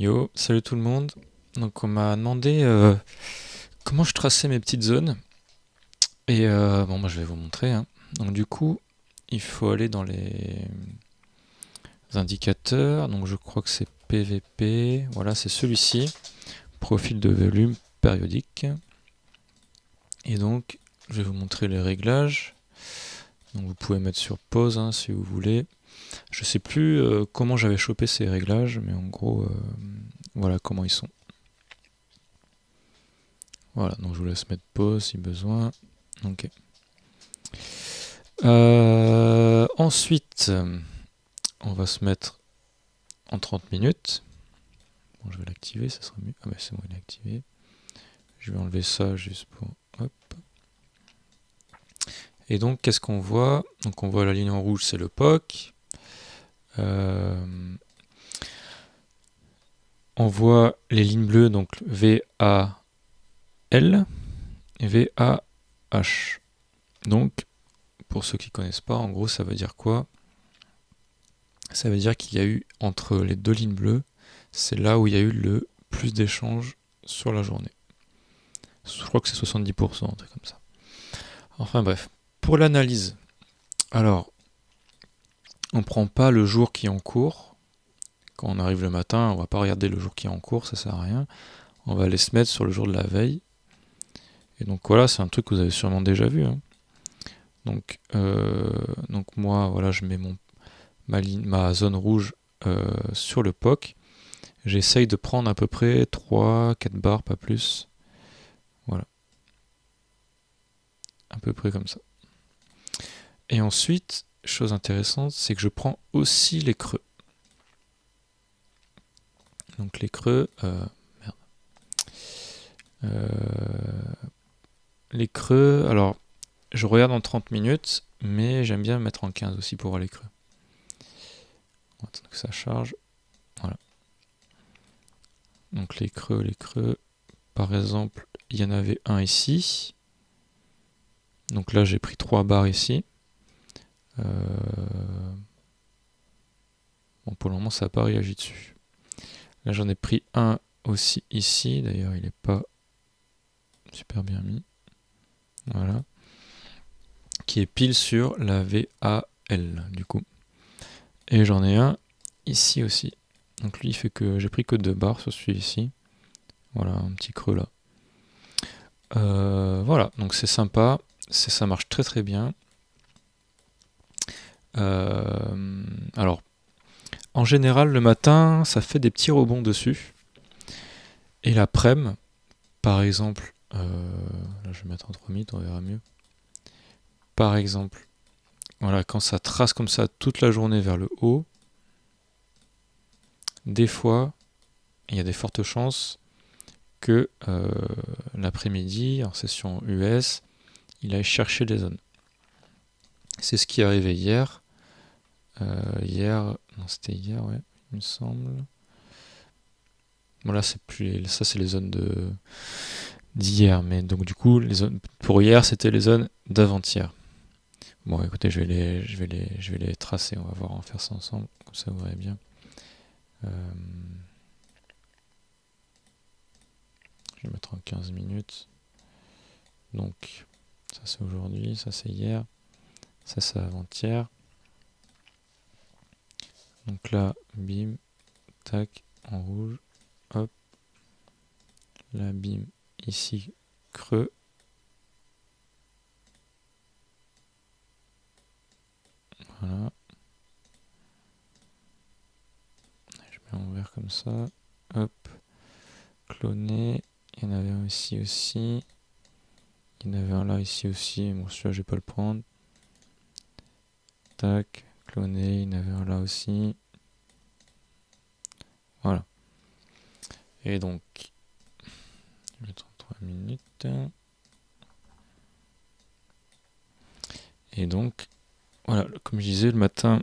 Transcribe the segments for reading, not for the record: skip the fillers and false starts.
Yo, salut tout le monde. Donc on m'a demandé comment je traçais mes petites zones. Et bon, moi je vais vous montrer, hein. Donc du coup, il faut aller dans les indicateurs. Donc je crois que c'est PVP. Voilà, c'est celui-ci. Profil de volume périodique. Et donc, je vais vous montrer les réglages. Donc vous pouvez mettre sur pause, hein, si vous voulez. Je sais plus comment j'avais chopé ces réglages, mais en gros, voilà comment ils sont. Voilà, donc je vous laisse mettre pause si besoin. Ok. Ensuite, on va se mettre en 30 minutes. Bon, je vais l'activer, ça sera mieux. Ah bah c'est bon, il est activé. Je vais enlever ça juste pour... Hop. Et donc, qu'est-ce qu'on voit? Donc on voit la ligne en rouge, c'est le POC. On voit les lignes bleues, donc VAL et VAH. Donc, pour ceux qui ne connaissent pas, en gros, ça veut dire quoi? Ça veut dire qu'il y a eu, entre les deux lignes bleues, c'est là où il y a eu le plus d'échanges sur la journée. Je crois que c'est 70%, un truc comme ça. Enfin bref, pour l'analyse, alors, on ne prend pas le jour qui est en cours. Quand on arrive le matin, on ne va pas regarder le jour qui est en cours, ça sert à rien. On va aller se mettre sur le jour de la veille. Et donc voilà, c'est un truc que vous avez sûrement déjà vu, hein. Donc moi, voilà, je mets ma zone rouge sur le POC. J'essaye de prendre à peu près 3-4 barres, pas plus. Voilà. À peu près comme ça. Et ensuite, chose intéressante, c'est que je prends aussi les creux. Donc les creux... merde. Les creux, alors, je regarde en 30 minutes, mais j'aime bien mettre en 15 aussi pour voir les creux. On va attendre que ça charge. Voilà. Donc les creux. Par exemple, il y en avait un ici. Donc là, j'ai pris 3 barres ici. Bon, pour le moment, ça n'a pas réagi dessus. Là, j'en ai pris un aussi ici. D'ailleurs, il n'est pas super bien mis. Voilà. Qui est pile sur la VAL, du coup. Et j'en ai un ici aussi. Donc lui, il fait que j'ai pris que 2 barres sur celui-ci. Voilà, un petit creux là. Voilà, donc c'est sympa. Ça marche très très bien. Alors, en général, le matin, ça fait des petits rebonds dessus. Et l'après-midi, par exemple, là je vais mettre en 3 minutes, on verra mieux. Par exemple, voilà, quand ça trace comme ça toute la journée vers le haut, des fois, il y a des fortes chances que l'après-midi, en session US, il aille chercher les zones. C'est ce qui est arrivé hier. Non, c'était hier, ouais, il me semble. Voilà, ça c'est les zones d'hier, mais donc du coup, les zones pour hier, c'était les zones d'avant-hier. Bon, écoutez, je vais les tracer. On va voir en faire ça ensemble, comme ça vous verrez bien. Je vais mettre en 15 minutes. Donc, ça c'est aujourd'hui, ça c'est hier, ça c'est avant-hier. Donc là, bim, tac, en rouge, hop. Là, bim, ici, creux. Voilà. Je mets en vert comme ça. Hop. Cloner. Il y en avait un ici aussi. Il y en avait un là ici aussi. Bon, celui-là, je vais pas le prendre. Tac. Cloner. Il y en avait un là aussi. Voilà. Et donc, je vais mettre en 3 minutes. Et donc, voilà, comme je disais, le matin,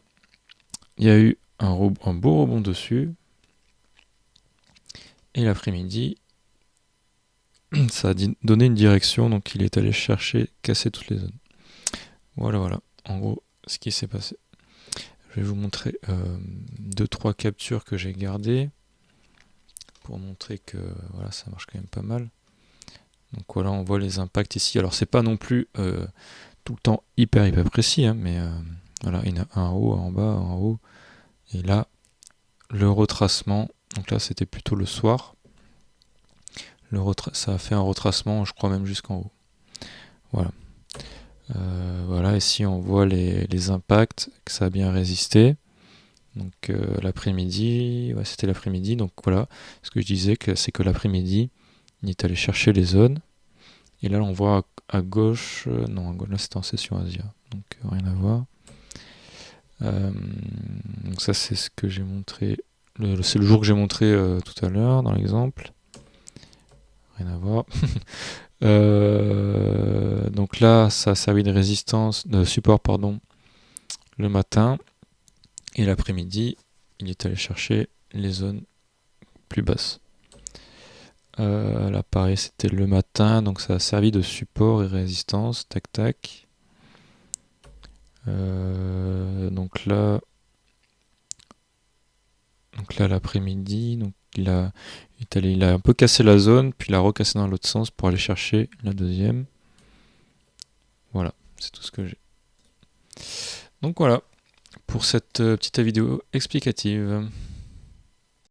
il y a eu un beau rebond dessus. Et l'après-midi, ça a donné une direction, donc il est allé chercher, casser toutes les zones. Voilà, en gros, ce qui s'est passé. Je vais vous montrer 2-3 captures que j'ai gardées. pour montrer que voilà, ça marche quand même pas mal. Donc voilà, on voit les impacts ici. Alors c'est pas non plus tout le temps hyper précis, hein, mais voilà, il y en a un en haut, un en bas, un en haut. Et là, le retracement, donc là c'était plutôt le soir. Ça a fait un retracement, je crois même jusqu'en haut. Voilà. Voilà, ici on voit les impacts, que ça a bien résisté. Donc l'après-midi, ouais, c'était l'après-midi, donc voilà, ce que je disais, c'est que l'après-midi, il est allé chercher les zones. Et là on voit à gauche, non, à gauche, là c'était en session Asia, donc rien à voir. Donc ça c'est ce que j'ai montré, c'est le jour que j'ai montré tout à l'heure dans l'exemple. Rien à voir. Donc là, ça a servi de support, pardon, le matin. Et l'après-midi, il est allé chercher les zones plus basses. Là, pareil, c'était le matin, donc ça a servi de support et résistance. Tac, tac. Donc là, l'après-midi, donc il a un peu cassé la zone, puis il a recassé dans l'autre sens pour aller chercher la deuxième. Voilà, c'est tout ce que j'ai. Donc voilà, pour cette petite vidéo explicative.